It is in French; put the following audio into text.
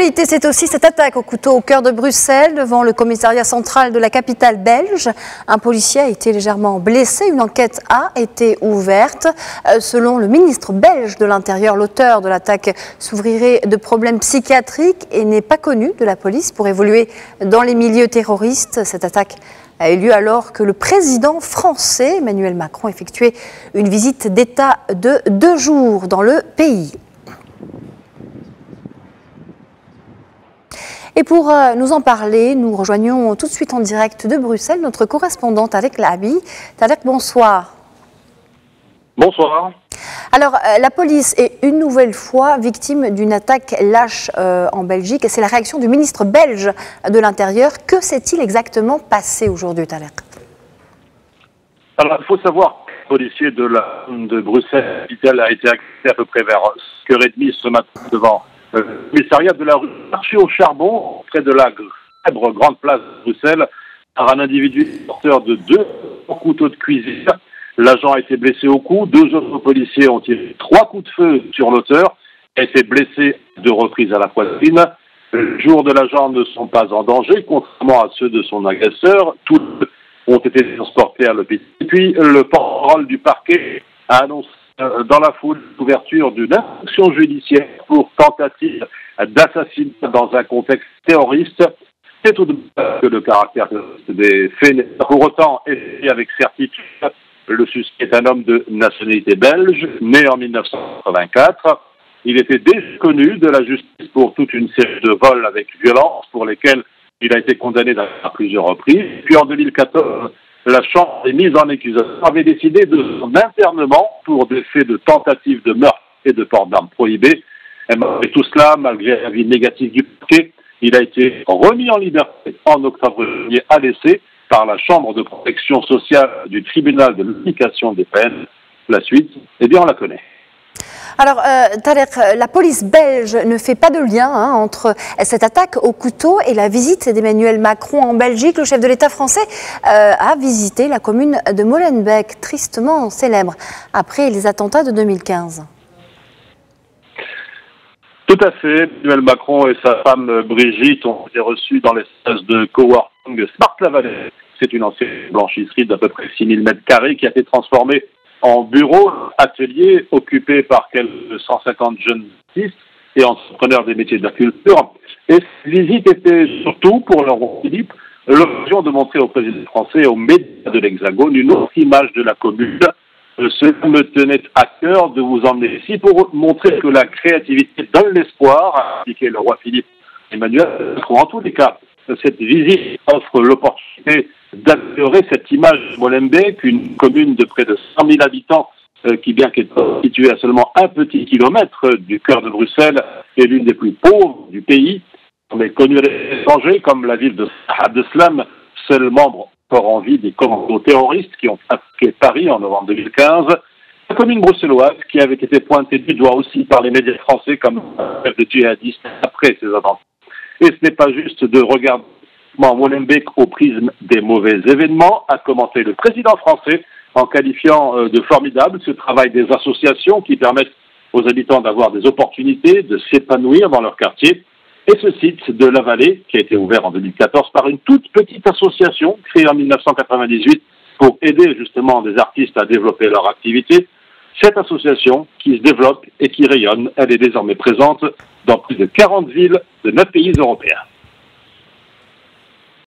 L'actualité, c'est aussi cette attaque au couteau au cœur de Bruxelles, devant le commissariat central de la capitale belge. Un policier a été légèrement blessé. Une enquête a été ouverte. Selon le ministre belge de l'Intérieur, l'auteur de l'attaque souffrirait de problèmes psychiatriques et n'est pas connu de la police pour évoluer dans les milieux terroristes. Cette attaque a eu lieu alors que le président français, Emmanuel Macron, effectuait une visite d'État de 2 jours dans le pays. Et pour nous en parler, nous rejoignons tout de suite en direct de Bruxelles notre correspondante Tarek Lahabi. Tarek, bonsoir. Bonsoir. Alors, la police est une nouvelle fois victime d'une attaque lâche en Belgique. C'est la réaction du ministre belge de l'Intérieur. Que s'est-il exactement passé aujourd'hui, Tarek? Alors, il faut savoir que le policier de Bruxelles a été agressé à peu près vers 5h30 ce matin devant le commissariat de la rue Marché au Charbon, près de la célèbre grande place de Bruxelles, par un individu porteur de 2 couteaux de cuisine. L'agent a été blessé au cou. 2 autres policiers ont tiré 3 coups de feu sur l'auteur et a été blessé à 2 reprises à la poitrine. Les jours de l'agent ne sont pas en danger, contrairement à ceux de son agresseur. Tous ont été transportés à l'hôpital. Et puis, le porte-parole du parquet a annoncé dans la foule l'ouverture d'une instruction judiciaire pour tentative d'assassinat dans un contexte terroriste. C'est tout de même que le caractère des faits n'est pas pour autant établi avec certitude. Le suspect est un homme de nationalité belge, né en 1984. Il était déjà connu de la justice pour toute une série de vols avec violence pour lesquels il a été condamné à plusieurs reprises. Puis en 2014, la Chambre des mises en accusation avait décidé de son internement pour des faits de tentative de meurtre et de port d'armes prohibées. Et malgré tout cela, malgré l'avis négatif du parquet, il a été remis en liberté en octobre dernier à l'essai par la Chambre de protection sociale du tribunal de l'application des peines. La suite, eh bien, on la connaît. Alors, Tarek, la police belge ne fait pas de lien entre cette attaque au couteau et la visite d'Emmanuel Macron en Belgique. Le chef de l'État français a visité la commune de Molenbeek, tristement célèbre, après les attentats de 2015. Tout à fait. Emmanuel Macron et sa femme Brigitte ont été reçus dans l'espace de coworking Smart-La-Vallée. C'est une ancienne blanchisserie d'à peu près 6000 m² qui a été transformée en bureau, atelier occupé par quelques 150 jeunes artistes et entrepreneurs des métiers de la culture. Et cette visite était surtout, pour le roi Philippe, l'occasion de montrer au président français et aux médias de l'Hexagone une autre image de la commune. Cela me tenait à cœur de vous emmener ici pour montrer que la créativité donne l'espoir, a expliqué le roi Philippe Emmanuel. En tous les cas, cette visite offre l'opportunité d'améliorer cette image de Molenbeek, une commune de près de 100 000 habitants qui, bien qu'étant située à seulement un petit kilomètre du cœur de Bruxelles, est l'une des plus pauvres du pays. On est connu à l'étranger comme la ville de Abdeslam, seul membre encore en vie des commandos terroristes qui ont attaqué Paris en novembre 2015. La commune bruxelloise qui avait été pointée du doigt aussi par les médias français comme un chef de djihadiste après ces attentats. Et ce n'est pas juste de regarder Molenbeek au prisme des mauvais événements, a commenté le président français en qualifiant de formidable ce travail des associations qui permettent aux habitants d'avoir des opportunités, de s'épanouir dans leur quartier. Et ce site de la Vallée, qui a été ouvert en 2014 par une toute petite association créée en 1998 pour aider justement des artistes à développer leur activité. Cette association qui se développe et qui rayonne, elle est désormais présente dans plus de 40 villes de 9 pays européens.